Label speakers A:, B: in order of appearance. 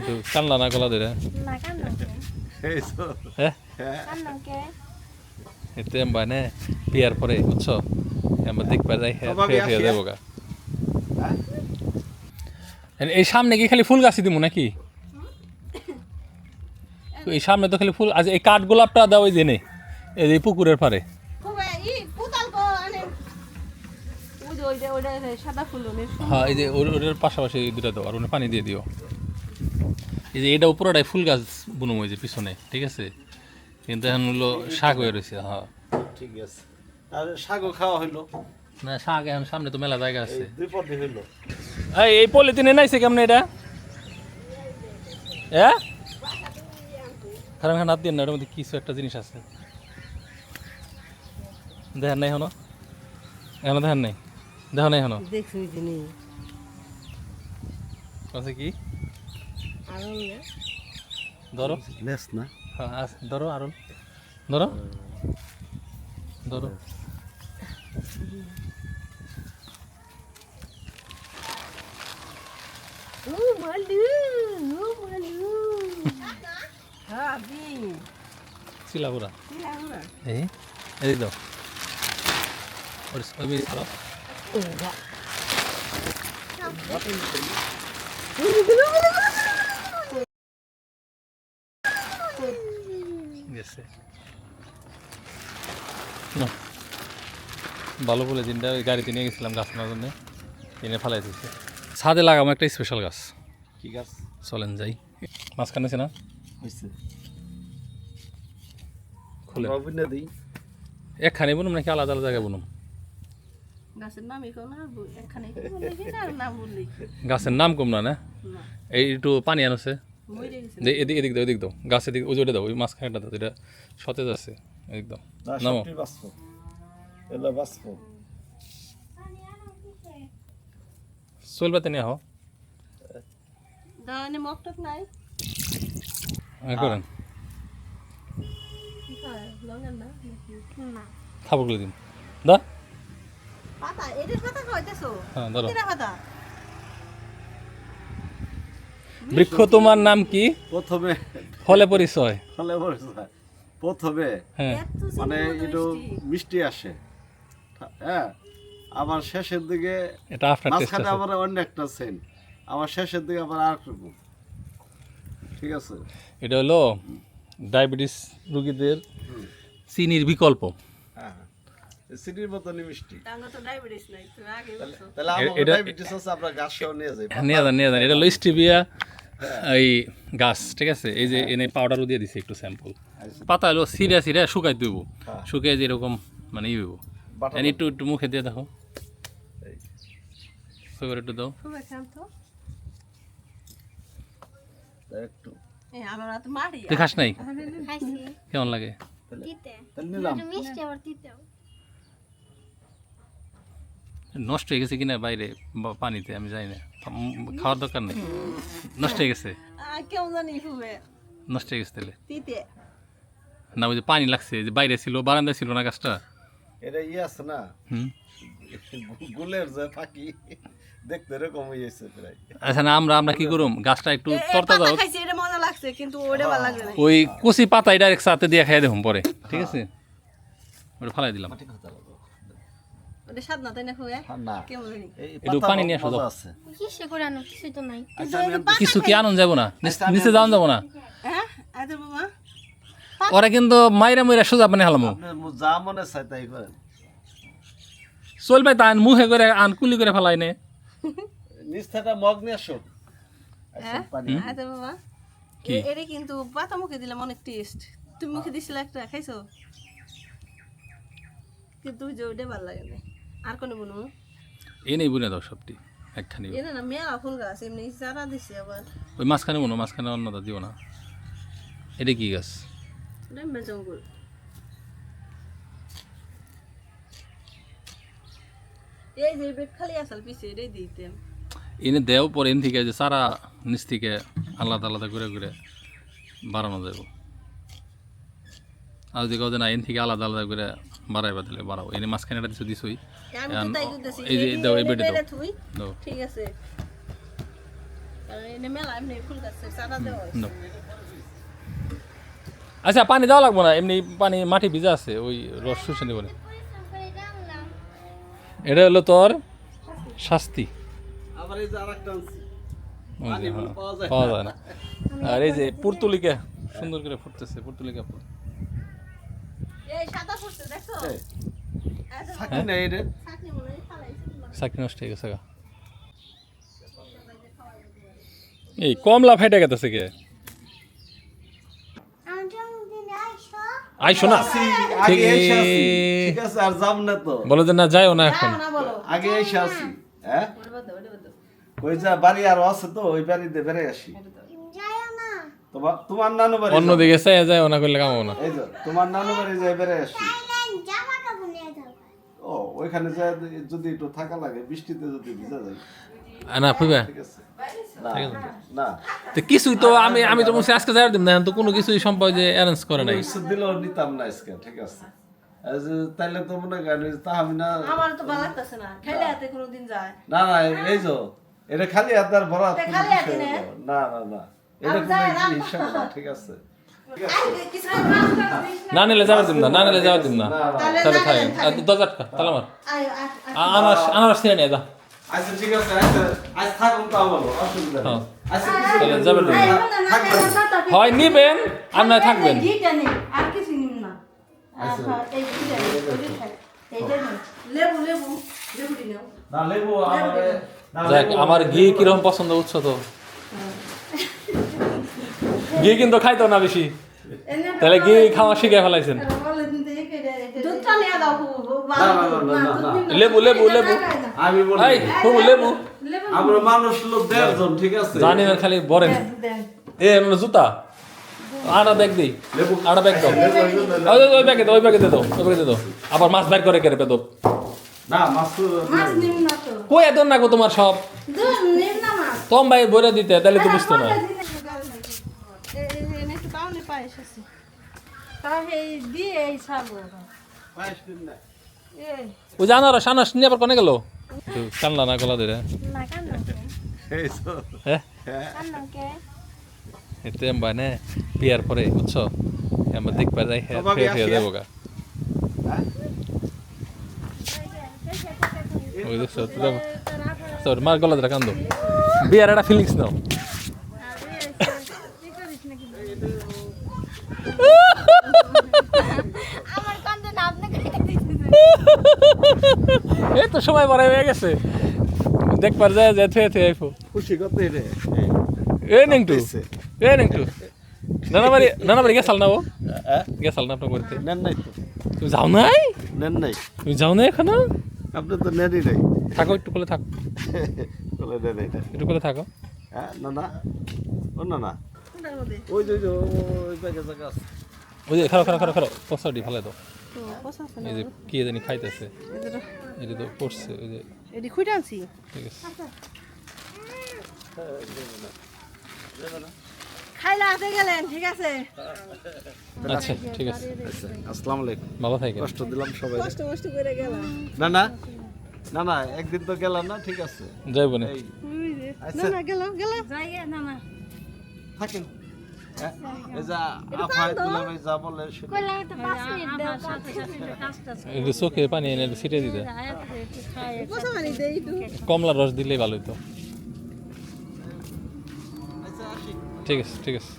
A: তো কান্না না গলা ধরে
B: না কান্না
A: হ্যাঁ
B: কান্না কে
A: এতে মানে বিয়ার পরে বুঝছো আমরা দেখবা যাই হয়ে যাবো গা এই সামনে কি খালি ফুল গাছই দিব নাকি এই সামনে তো খালি ফুল আজ এই কাঠ গোলাপটা দাও ওই জেনে এই পুকুরের পারে হ্যাঁ এই যে ওটার পাশাপাশি দুটা দাও আর ওখানে পানি দিয়ে দিও এই যে এটা উপরটাই ফুল গাছ বুনুম ওই যে পিছনে ঠিক আছে কিন্তু এখন হলো শাক হয়ে রয়েছে হ্যাঁ
C: ঠিক আছে আর শাকও খাওয়া হইলো
A: না শাক এখন সামনে তো মেলা জায়গা আছে
C: দুই পদে হইলো
A: এই পলিথিনে নাইছে কেমন এটা হ্যাঁ খারাপ হাত দিয়ে না ওটার মধ্যে কিছু একটা জিনিস আছে দেখেন নাই এখনো এখনো দেখেন নাই দেখো নাই এখনো
D: দেখছি জিনিস
A: আছে কি ধরো
C: লেস না
A: হ্যাঁ ধরো আরো ধরো ধরো সিলাপুরা এই এই দাও ওই বেরিয়ে ছাড়াও গেছে ভালো বলে দিনটা ওই গাড়িতে নিয়ে গেছিলাম গাছ নেওয়ার জন্য এনে ফেলাই দিয়েছে ছাদে লাগাবো একটা স্পেশাল গাছ
C: কি গাছ
A: চলেন যাই মাঝখানে আছে না
C: হইছে
A: খুলে
C: রবিনা দেই
A: একখানে বুনুম নাকি আলাদা আলাদা জায়গায় বুনুম
D: গাছের নাম এখন এখানে কি বললি না নাম বললি
A: গাছের নাম কম না না এই একটু পানি আনছে
D: মরে গেছে
A: এদিক এদিক দাও এদিক দাও গাছের দিক ওই ওটা দাও ওই মাঝখানেটা দাও এটা সতেজ আছে একদম নামো
C: সবটি বাসপো এলা বাসপো
A: চলবাতে নিয়ে হও
D: দাওনে মকটক নাই
A: করেন
D: কি খায় লঙ্গন না
B: না
A: খাবারগুলো দিন দা
D: পাতা এদের পাতা খাইতেছো
A: হ্যাঁ ধরো
D: কিরা পাতা
A: বৃক্ষ তোমার নাম কি
C: প্রথমে
A: ফলে পরিচয়
C: ফলে বলছে প্রথমে
A: হ্যাঁ
C: মানে একটু মিষ্টি আসে হ্যাঁ আবার শেষের দিকে
A: এটা আফটার টেস্ট
C: মাঝখানে
A: আছে
C: আবার অন্য একটা সেন্ট আবার শেষের দিকে আবার আর একটু ঠিক আছে
A: এটা হলো ডায়াবেটিস রোগীদের চিনির বিকল্প
C: হ্যাঁ সিটির মতনই মিষ্টি
D: টাঙ্গা তো ডায়াবেটিস নাই তুমি আগে বলছো
C: তাহলে আমার
A: এটা-
C: ডায়াবেটিস আছে আপনার গাছ সহ নিয়ে যাই
A: নিয়ে যান এটা হলো স্টিভিয়া এই গাছ ঠিক আছে এই যে এনে পাউডারও দিয়ে দিছে একটু স্যাম্পল পাতা হলো সিরা সিরা শুকাই দেবো শুকিয়ে যেরকম মানে ই হইব
C: বাটা
A: এনে একটু একটু মুখে দিয়ে দেখো
C: এই।
A: এবার একটু দাও
D: খুব খান তো
C: একটু
D: এই আমার তো মারি
A: তুই খাস নাই
B: খাইছি
A: কেমন লাগে
B: তিতে
C: তাহলে নিলাম
B: একটু মিষ্টি আবার তিতেও
A: নষ্ট হয়ে গেছে কিনা বাইরে পানিতে আমি জানি না খাওয়ার দরকার নেই নষ্ট হয়ে গেছে
D: কেউ জানি খুবে
A: নষ্ট হয়ে গেছে তাহলে
D: তিতে
A: না ওই যে পানি লাগছে যে বাইরে ছিল বারান্দায় ছিল না গাছটা
C: এটা ইয়ে আছে না
A: হুম
C: গুলের যে ফাঁকি দেখতে এরকম হয়েছে প্রায়
A: আচ্ছা না আমরা কি করুম গাছটা একটু তরতা দাও
D: খাইছি এটা মজা লাগছে কিন্তু ওটা ভালো লাগছে না
A: ওই কচি পাতায় ডাইরেক্ট সাথে দিয়ে খাই দেখুন পরে ঠিক আছে ওটা ফালাই দিলাম
D: ওটা স্বাদ না তাই না খুবে
C: না
D: কেমন জানি
A: একটু পানি নিয়ে আসো দাও।
C: আছে
B: কিসে করে আনো কিছুই তো নাই
A: কিছু কি আনন্দ যাবো না নিচে যাওয়া যাবো না
D: হ্যাঁ আদর বাবা
A: ওরা কিন্তু মাইরা মাইরা সোজা পানি হালামো
C: আপনি যা মনে চাই তাই করেন
A: চলবে তাই মুখে করে আনকুলি করে ফেলাই নে
C: নিচ থেকে মগ নিয়ে আসো
D: হ্যাঁ
C: পানি
D: আদর বাবা
A: কি?
D: এটা কিন্তু পাতা মুখে দিলাম অনেক টেস্ট তুমি মুখে দিছিলে একটা খাইছো কিন্তু যে ওটা ভালো লাগে না আর কোনো বলবো
A: এ নেই বুনে দাও সবটি একখানি
D: এটা না মেলা ফুল গাছ এমনি চারা দিছে আবার
A: ওই মাঝখানে বুনো মাঝখানে অন্যটা দিও না এটা কি গাছ
D: এটা জঙ্গল এই যে বেড খালি আসল পিছে এটাই দিতে
A: এনে দেও পরে এন থেকে যে সারা নিচ থেকে আলাদা আলাদা করে করে বাড়ানো যাব আর যে কাউকে না এন থেকে আলাদা আলাদা করে বাড়াইবা দিলে বাড়াবো এনে মাঝখানে একটা কিছু দিছই
D: আমি তো তাই করতেছি
A: এই যে দাও এই বেডে দাও
D: থুই
A: দাও
D: ঠিক আছে এনে মেলা এমনি ফুল গাছে চারা দেওয়া হয়েছে।
A: No. আচ্ছা পানি দেওয়া লাগবো না, এমনি পানি মাটি ভিজা আছে, ওই রস শুষে নেব না। এটা হলো তোর শাস্তি।
C: আবার এই যে আরেকটা আনছি।
A: ওই যে,
C: পানি
A: হ্যাঁ,
C: পাওয়া যায়
A: পাওয়া যায় না। আর এই যে পুর্তুলিকা সুন্দর করে ফুটতেছে, পুর্তুলিকা ফুল।
D: এই সাদা ফুটছে দেখছো?
C: এই, থাকি না এটা।
D: চাকরি মনে হয় ফালাইছে তোমার।
A: চাকরি নষ্ট হয়ে গেছে গা। এই কমলা ফাইটা গেছে কে? আইসো না,
C: আগে এসে আছি, ঠিক আছে, আর যাব না তো।
A: বলো যে না যাইও না এখন।
D: যাও না বলো।
C: আগে এসে আছি, হ্যাঁ?
D: ওটা বাদ দাও, ওটা বাদ দাও।
C: ওই যে বাড়ি আরো আছে তো, ওই বাড়িতে বেড়ে আসি। তোমার নানু বাড়ি যাও।
A: অন্যদিকে চাই যায় না করলে কামাবো না।
C: এই যে তোমার নানু বাড়ি যায় বেড়ে আসি। ও ওইখানে যায় যদি একটু থাকা লাগে, বৃষ্টিতে যদি ভিজা যায়,
A: না ফুইবা
C: ঠিক আছে? না, না,
A: তো কিছুই তো আমি তো বলছি আজকে যাই দিন না, তো কোনো কিছুই সম্ভব যে অ্যারেঞ্জ করে নাই।
C: কিছু দিলেও নিতাম না আজকে, ঠিক আছে? এই যে তাইলে তো মনে করেন তাহমি না,
D: আমার তো ভালো লাগতেছে না, খাইলে হাতে কোনোদিন যায়।
C: না না, এই যে এটা খালি হাতার ভরা হাত
D: এটা
C: কোনো
D: খালি
C: বিষয়
D: হাতে
C: না।
D: না?
C: না না না, এটা
D: আর যায় না?
C: কোনো হিসাব না, ঠিক আছে?
D: আরে কিছু মাছ টাছ দিস না।
A: না নিলে যাওয়ার দিন না, না নিলে যাওয়ার দিন না।
D: তাহলে
A: তাহলে
D: না
A: থাকে
D: গেলেন,
A: দরজা আটকা, তালা মার।
D: আয়, আয়, আয়।
A: আনারস ছিঁড়ে নিয়ে যা।
C: আচ্ছা ঠিক আছে, আচ্ছা আজ থাকুন তো বলো, অসুবিধা নেই।
A: হ্যাঁ।
C: আচ্ছা
A: তাহলে যাবেন
D: আয়, এখন না, না
C: থাকবেন।
D: গেলেন, না থাকে।
A: হয় নিবেন আর নয় থাকবেন।
D: ঘিটা নেই, আর কিছু নিন না। আচ্ছা, এই ঘিটা নেই, ওইটা খাই। এইটা নেই। লেবু, লেবু, লেবুটি নাও।
C: না লেবু আমারে, না
A: যাক
C: লেবু-
A: আমার ঘি কিরকম পছন্দ বুঝছো তো, ঘি কিন্তু খাইতো না বেশি,
D: এনে-
A: তাহলে ঘি খাওয়া শিখে ফেলাইছেন।
D: দুধটা নিয়ে দাও,
C: না, না, না, না, না।
A: লেবু লেবু লেবু
C: আমি বলি
A: এই ফুবু লেবু
C: আমরা মানুষ লোক 1.5 জন, ঠিক আছে?
A: জানি না খালি বরেন এ মানে জুতা আটা ব্যাগ দিই,
C: লেবু
A: আটা ব্যাগ দাও, ওই ব্যাগে দাও, ওই ব্যাগে দাও, ওই ব্যাগে দাও, আবার মাছ বাইর করে কেড়ে পেতো।
C: না মাছ তো
D: মাছ নিম না তো।
A: কই এত না গো তোমার সব
D: দুধ নিম না মাছ।
A: তোম ভাই বইরা দিতে তাহলে তো বুঝতো না।
D: এনে একটু পাউনি পায়েস আছে। তাহলে এই দিয়ে এই ছাড়বো।
C: পায়েস দিন না।
D: এই
A: ওই যে আনারস নিয়ে আবার কোনে গেল? কানলা না গলা ধরে,
B: না কান্না
C: এই তো,
A: হ্যাঁ
B: কান্না কে
A: এতে মানে বিয়ার পরে বুঝছো আমরা দেখবা যাই হ্যাঁ
C: বাবা,
A: ফের
C: আসি,
A: ফের দেবো গা।
C: হ্যাঁ?
A: ওই দেখছো তোর মার গলা ধরে কান্দো, বিয়ার একটা ফিলিংস নাও।
B: আমার কান্দে না আপনি কেটে দিতেছেন
A: এই তো সময় বড় হয়ে গেছে, দেখবার যায় যে থুয়ে থুয়ে আইফো।
C: খুশি কত রে?
A: এ নেংটু এ নেংটু নানা বাড়ি গেছাল না ও গেছাল না আপনার বাড়িতে?
C: নেন নাই তো,
A: তুমি যাও নাই?
C: নেন নাই,
A: তুমি যাও না এখনো?
C: আপনি তো নেনই নাই।
A: থাকো একটু কোলে থাকো,
C: বলে নেন নাই না।
A: একটু কোলে থাকো।
C: হ্যাঁ না না, ও না না,
D: কোনটার মধ্যে?
C: ওই যে ওই ব্যাগে জায়গা আছে।
A: ওই যে খারো খারো খারো খারো পসাডি ভালো তো,
D: তো পছন্দ না।
A: এই যে কি জানি খাইতেছে, এটা তো পড়ছে ওই যে,
D: এডি খুঁটে আনছি।
A: ঠিক আছে।
D: খাইলা হাতে গেলেন, ঠিক আছে।
A: আচ্ছা ঠিক আছে,
C: আচ্ছা, আসসালামু আলাইকুম।
A: ভালো থাকেন।
C: কষ্ট দিলাম সবাই।
D: কষ্ট কষ্ট করে গেলাম।
C: না না না না, একদিন তো গেলাম না, ঠিক আছে?
A: যাইব না
C: এই
D: ওই যে,
C: আচ্ছা।
D: না না গেল গেল।
B: যাইয়ে না না
C: থাকেন। হ্যাঁ, এই যে আফায় দুলাভাই যা বলে সেটা।
B: কইলা তো 5 মিনিট দাও কাজটা
A: একটু চোখে পানি এনে একটু ছিটে দিতে,
B: একটু খাই
D: কত মানে দেই একটু।
A: কমলার রস দিলেই ভালো হতো।
C: আচ্ছা আসি।
A: ঠিক আছে ঠিক আছে।